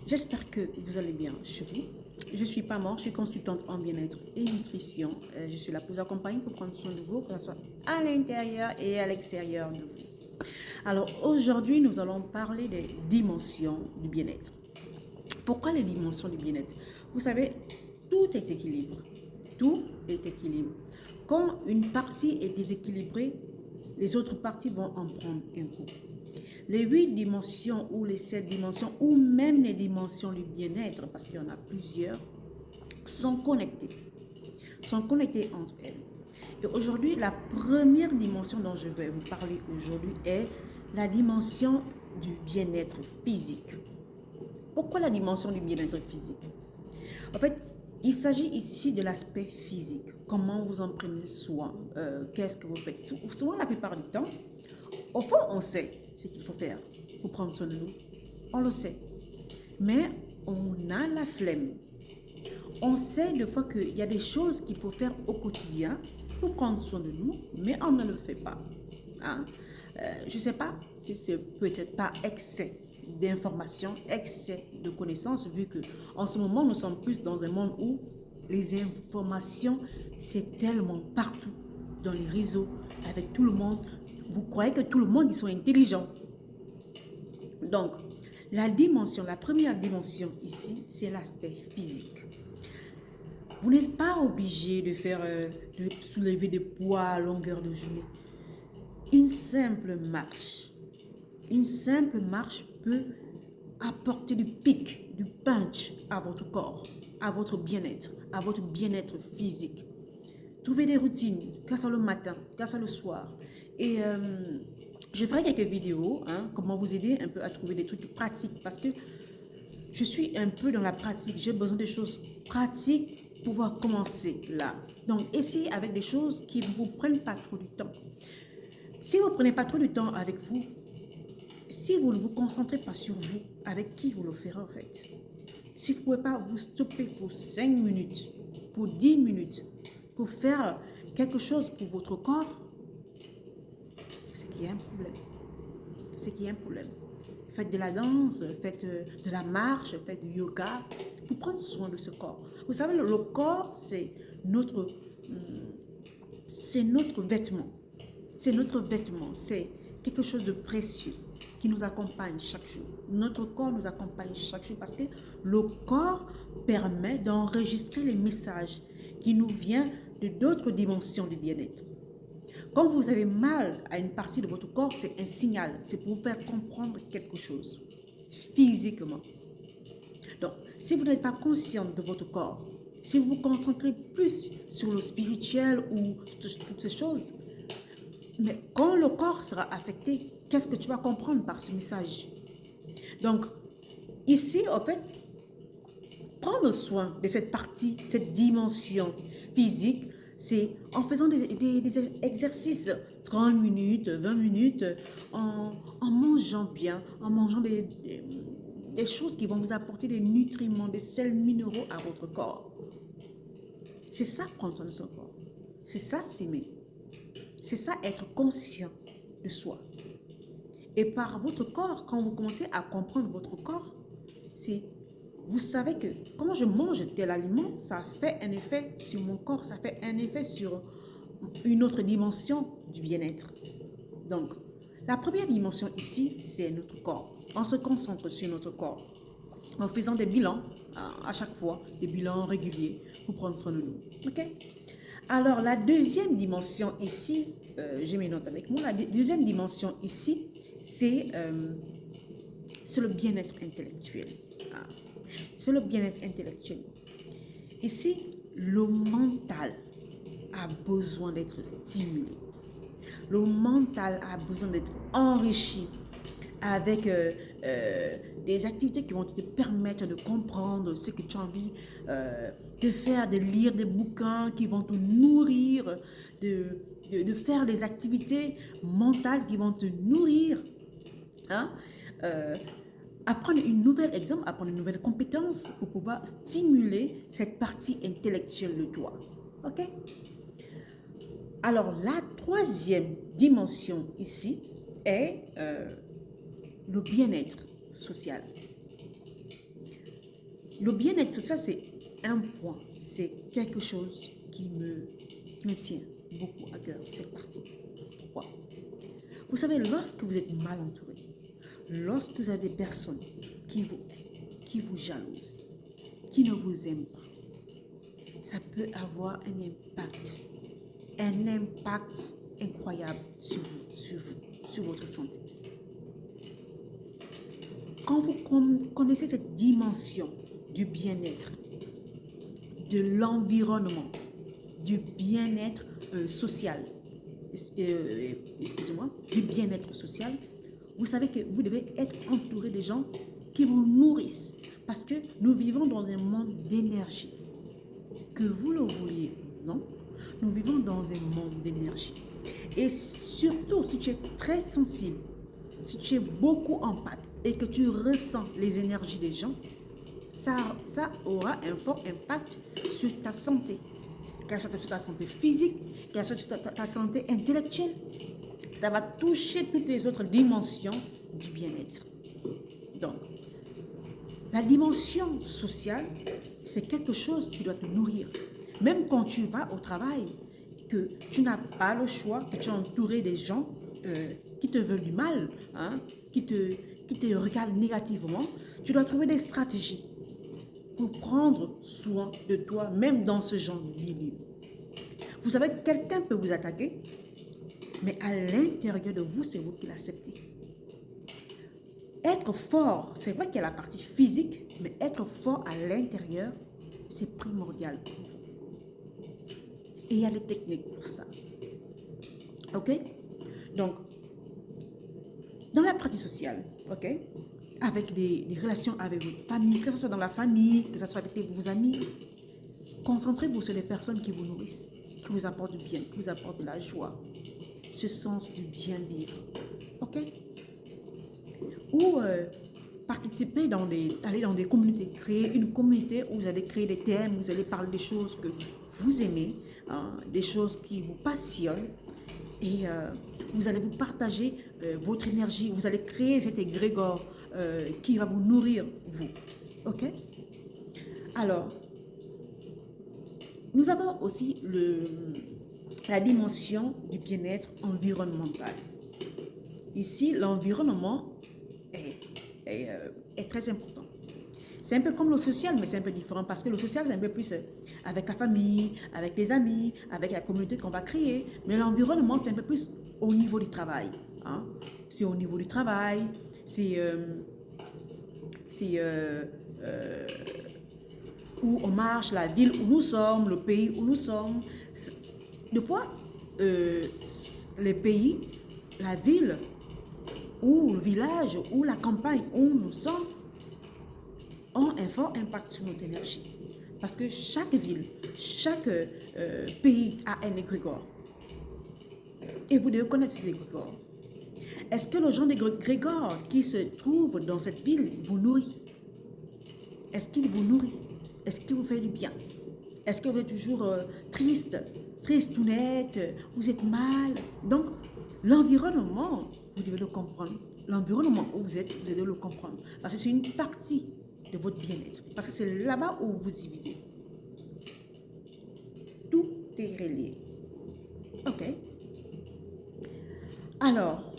J'espère que vous allez bien chez vous. Je ne suis pas morte, je suis consultante en bien-être et nutrition. Je suis là pour vous accompagner pour prendre soin de vous, que ce soit à l'intérieur et à l'extérieur de vous. Alors aujourd'hui, nous allons parler des dimensions du bien-être. Pourquoi les dimensions du bien-être? Vous savez, tout est équilibre. Tout est équilibre. Quand une partie est déséquilibrée, les autres parties vont en prendre un coup. Les 8 dimensions ou les 7 dimensions ou même les dimensions du bien-être, parce qu'il y en a plusieurs, sont connectées entre elles. Et aujourd'hui, la première dimension dont je vais vous parler aujourd'hui est la dimension du bien-être physique. Pourquoi la dimension du bien-être physique? En fait, il s'agit ici de l'aspect physique. Comment vous en prenez soin? Qu'est-ce que vous faites? Souvent, la plupart du temps, au fond, on sait ce qu'il faut faire pour prendre soin de nous. On le sait. Mais on a la flemme. On sait des fois qu'il y a des choses qu'il faut faire au quotidien pour prendre soin de nous, mais on ne le fait pas. Hein? Je ne sais pas si c'est peut-être pas excès d'informations, excès de connaissances, vu que en ce moment, nous sommes plus dans un monde où les informations, c'est tellement partout, dans les réseaux, avec tout le monde. Vous croyez que tout le monde, ils sont intelligents. Donc, la première dimension ici, c'est l'aspect physique. Vous n'êtes pas obligé de faire, de soulever des poids à longueur de journée. Une simple marche peut apporter du pic, du punch à votre corps, à votre bien-être physique. Trouvez des routines, qu'à ce le matin, qu'à ce le soir. Et je ferai quelques vidéos, comment vous aider un peu à trouver des trucs pratiques, parce que je suis un peu dans la pratique. J'ai besoin de choses pratiques pour pouvoir commencer là. Donc, essayez avec des choses qui ne vous prennent pas trop du temps. Si vous ne prenez pas trop de temps avec vous, si vous ne vous concentrez pas sur vous, avec qui vous le ferez en fait? Si vous ne pouvez pas vous stopper pour 5 minutes, pour 10 minutes, pour faire quelque chose pour votre corps, c'est qu'il y a un problème. C'est qu'il y a un problème. Faites de la danse, faites de la marche, faites du yoga pour prendre soin de ce corps. Vous savez, le corps, c'est notre vêtement. C'est notre vêtement. C'est quelque chose de précieux qui nous accompagne chaque jour. Notre corps nous accompagne chaque jour parce que le corps permet d'enregistrer les messages qui nous viennent de d'autres dimensions du bien-être. Quand vous avez mal à une partie de votre corps, c'est un signal. C'est pour vous faire comprendre quelque chose physiquement. Donc, si vous n'êtes pas conscient de votre corps, si vous vous concentrez plus sur le spirituel ou toutes ces choses, mais quand le corps sera affecté, qu'est-ce que tu vas comprendre par ce message? Donc, ici, en fait, prendre soin de cette partie, cette dimension physique, c'est en faisant des exercices 30 minutes, 20 minutes, en mangeant bien, en mangeant des choses qui vont vous apporter des nutriments, des sels minéraux à votre corps. C'est ça prendre soin de son corps. C'est ça s'aimer. C'est ça être conscient de soi. Et par votre corps, quand vous commencez à comprendre votre corps, vous savez que quand je mange tel aliment, ça fait un effet sur mon corps, ça fait un effet sur une autre dimension du bien-être. Donc, la première dimension ici, c'est notre corps. On se concentre sur notre corps en faisant des bilans à chaque fois, des bilans réguliers pour prendre soin de nous. Ok? Alors, la deuxième dimension ici, j'ai mes notes avec moi, la deuxième dimension ici, c'est le bien-être intellectuel. C'est le bien-être intellectuel. Ici, le mental a besoin d'être stimulé. Le mental a besoin d'être enrichi avec des activités qui vont te permettre de comprendre ce que tu as envie de faire, de lire des bouquins qui vont te nourrir, de faire des activités mentales qui vont te nourrir. Apprendre une nouvelle exemple, apprendre une nouvelle compétence pour pouvoir stimuler cette partie intellectuelle de toi. Ok? Alors, la troisième dimension ici est le bien-être social. Le bien-être social, c'est un point. C'est quelque chose qui me tient beaucoup à cœur, cette partie. Pourquoi? Vous savez, lorsque vous êtes mal entouré, lorsque vous avez des personnes qui vous jalousent, qui ne vous aiment pas, ça peut avoir un impact incroyable sur votre santé. Quand vous connaissez cette dimension du bien-être, de l'environnement, du bien-être social, excusez-moi, du bien-être social, vous savez que vous devez être entouré de gens qui vous nourrissent. Parce que nous vivons dans un monde d'énergie. Que vous le vouliez ou non, nous vivons dans un monde d'énergie. Et surtout, si tu es très sensible, si tu es beaucoup empathique et que tu ressens les énergies des gens, ça aura un fort impact sur ta santé. Qu'elle soit sur ta santé physique, qu'elle soit sur ta santé intellectuelle. Ça va toucher toutes les autres dimensions du bien-être. Donc, la dimension sociale, c'est quelque chose qui doit te nourrir. Même quand tu vas au travail, que tu n'as pas le choix, que tu es entouré des gens qui te veulent du mal, hein, qui te regardent négativement, tu dois trouver des stratégies pour prendre soin de toi, même dans ce genre de milieu. Vous savez, quelqu'un peut vous attaquer, mais à l'intérieur de vous, c'est vous qui l'acceptez. Être fort, c'est vrai qu'il y a la partie physique, mais être fort à l'intérieur, c'est primordial. Et il y a des techniques pour ça. Ok? Donc, dans la partie sociale, ok? Avec des relations avec votre famille, que ce soit dans la famille, que ce soit avec vos amis, concentrez-vous sur les personnes qui vous nourrissent, qui vous apportent du bien, qui vous apportent de la joie, ce sens du bien-vivre. Ok? Ou participer aller dans des communautés, créer une communauté où vous allez créer des thèmes, vous allez parler des choses que vous aimez, des choses qui vous passionnent, et vous allez vous partager votre énergie, vous allez créer cet égrégore qui va vous nourrir, vous. Ok? Alors, nous avons aussi la dimension du bien-être environnemental. Ici, l'environnement est très important. C'est un peu comme le social, mais c'est un peu différent parce que le social, c'est un peu plus avec la famille, avec les amis, avec la communauté qu'on va créer. Mais l'environnement, c'est un peu plus au niveau du travail. Hein? C'est au niveau du travail, c'est où on marche, la ville où nous sommes, le pays où nous sommes. De quoi les pays, la ville ou le village ou la campagne où nous sommes ont un fort impact sur notre énergie. Parce que chaque ville, chaque pays a un égrégore. Et vous devez connaître cet égrégore. Est-ce que le genre d'égrégore qui se trouve dans cette ville vous nourrit? Est-ce qu'il vous nourrit? Est-ce qu'il vous fait du bien? Est-ce que vous êtes toujours triste ou net? Vous êtes mal? Donc, l'environnement, vous devez le comprendre. L'environnement où vous êtes, vous devez le comprendre. Parce que c'est une partie de votre bien-être. Parce que c'est là-bas où vous y vivez. Tout est relié. Ok. Alors,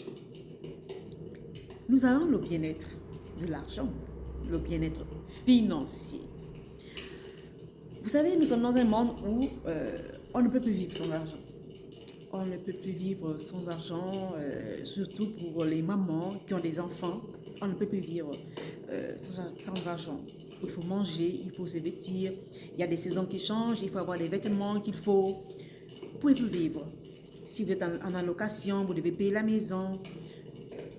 nous avons le bien-être de l'argent, le bien-être financier. Vous savez, nous sommes dans un monde où on ne peut plus vivre sans argent. On ne peut plus vivre sans argent, surtout pour les mamans qui ont des enfants. On ne peut plus vivre sans argent. Il faut manger, il faut se vêtir. Il y a des saisons qui changent, il faut avoir des vêtements qu'il faut. Vous ne pouvez plus vivre. Si vous êtes en allocation, vous devez payer la maison.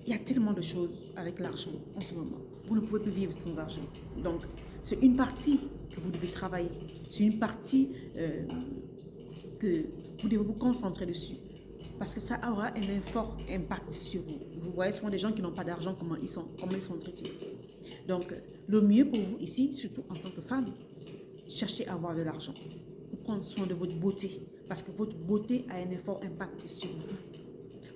Il y a tellement de choses avec l'argent en ce moment. Vous ne pouvez plus vivre sans argent. Donc, c'est une partie que vous devez travailler. C'est une partie que vous devez vous concentrer dessus. Parce que ça aura un fort impact sur vous. Vous voyez souvent des gens qui n'ont pas d'argent, comment ils sont traités. Donc, le mieux pour vous ici, surtout en tant que femme, cherchez à avoir de l'argent. Prendre soin de votre beauté. Parce que votre beauté a un fort impact sur vous.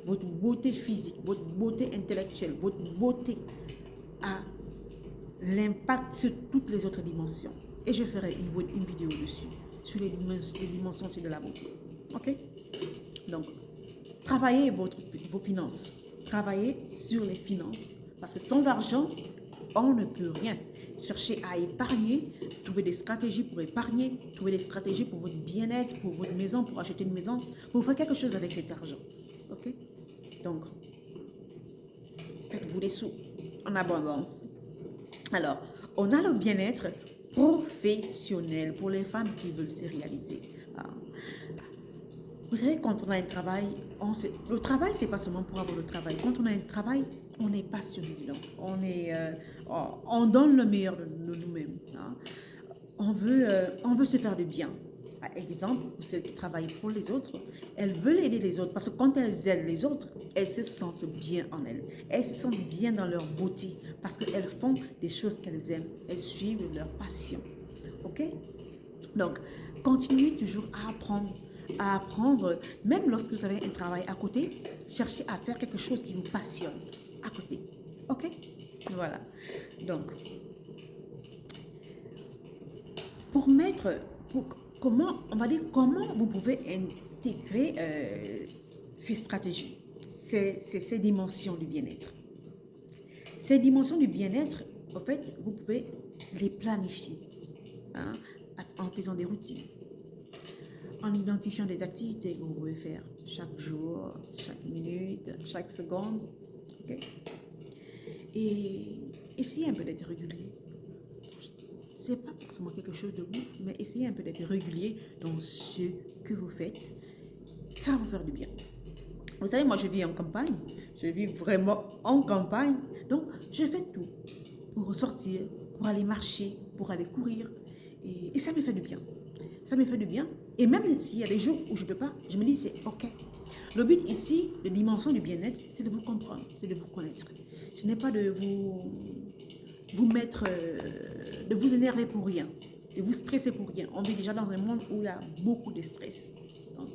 Votre beauté physique, votre beauté intellectuelle, votre beauté a l'impact sur toutes les autres dimensions. Et je ferai une vidéo dessus, sur les dimensions aussi de la beauté. Ok? Donc, travaillez vos finances. Travaillez sur les finances. Parce que sans argent, on ne peut rien. Cherchez à épargner, trouver des stratégies pour épargner, trouver des stratégies pour votre bien-être, pour votre maison, pour acheter une maison, pour faire quelque chose avec cet argent. Ok? Donc, faites-vous des sous en abondance. Alors, on a le bien-être professionnel pour les femmes qui veulent se réaliser. Vous savez, quand on a un travail, le travail, c'est pas seulement pour avoir le travail. Quand on a un travail, on est passionné dedans. On donne le meilleur de nous-mêmes. Hein. On veut se faire du bien. Par exemple, celles qui travaillent pour les autres, elles veulent aider les autres parce que quand elles aident les autres, elles se sentent bien en elles. Elles se sentent bien dans leur beauté parce qu'elles font des choses qu'elles aiment. Elles suivent leur passion. Ok? Donc, continuez toujours à apprendre, même lorsque vous avez un travail à côté, cherchez à faire quelque chose qui vous passionne à côté. Ok? Voilà. Donc, comment vous pouvez intégrer ces stratégies, ces dimensions du bien-être. Ces dimensions du bien-être, en fait, vous pouvez les planifier hein, en faisant des routines, en identifiant des activités que vous pouvez faire chaque jour, chaque minute, chaque seconde. Okay? Et essayez un peu d'être régulier. C'est pas forcément quelque chose de ouf, mais essayez un peu d'être régulier dans ce que vous faites. Ça va vous faire du bien. Vous savez, moi, je vis en campagne. Je vis vraiment en campagne. Donc, je fais tout pour sortir, pour aller marcher, pour aller courir. Et ça me fait du bien. Ça me fait du bien. Et même s'il y a des jours où je ne peux pas, je me dis c'est OK. Le but ici, la dimension du bien-être, c'est de vous comprendre, c'est de vous connaître. Ce n'est pas de vous mettre, de vous énerver pour rien, de vous stresser pour rien. On vit déjà dans un monde où il y a beaucoup de stress. Donc,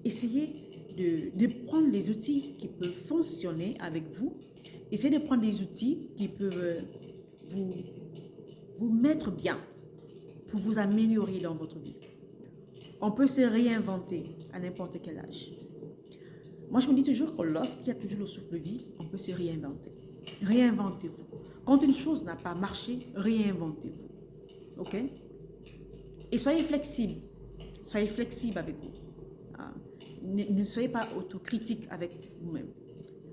essayez de prendre les outils qui peuvent fonctionner avec vous. Essayez de prendre des outils qui peuvent vous mettre bien pour vous améliorer dans votre vie. On peut se réinventer à n'importe quel âge. Moi, je me dis toujours que lorsqu'il y a toujours le souffle de vie, on peut se réinventer. Réinventez-vous. Quand une chose n'a pas marché, réinventez-vous. OK? Et soyez flexible. Soyez flexible avec vous. Ne soyez pas autocritique avec vous-même.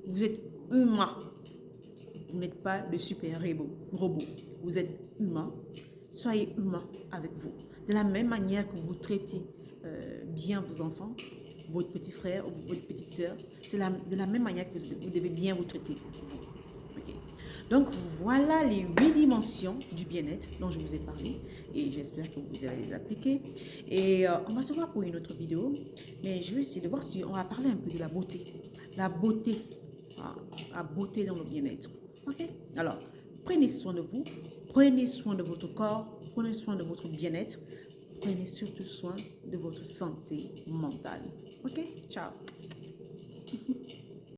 Vous êtes humain. Vous n'êtes pas de super robot. Vous êtes humain. Soyez humain avec vous. De la même manière que vous traitez bien vos enfants, votre petit frère ou votre petite soeur, c'est de la même manière que vous devez bien vous traiter. Okay. Donc, voilà les 8 dimensions du bien-être dont je vous ai parlé et j'espère que vous allez les appliquer. Et on va se voir pour une autre vidéo, mais je vais essayer de voir si on va parler un peu de la beauté. La beauté dans le bien-être. Ok? Alors, prenez soin de vous, prenez soin de votre corps, prenez soin de votre bien-être, prenez surtout soin de votre santé mentale. Ok? Ciao!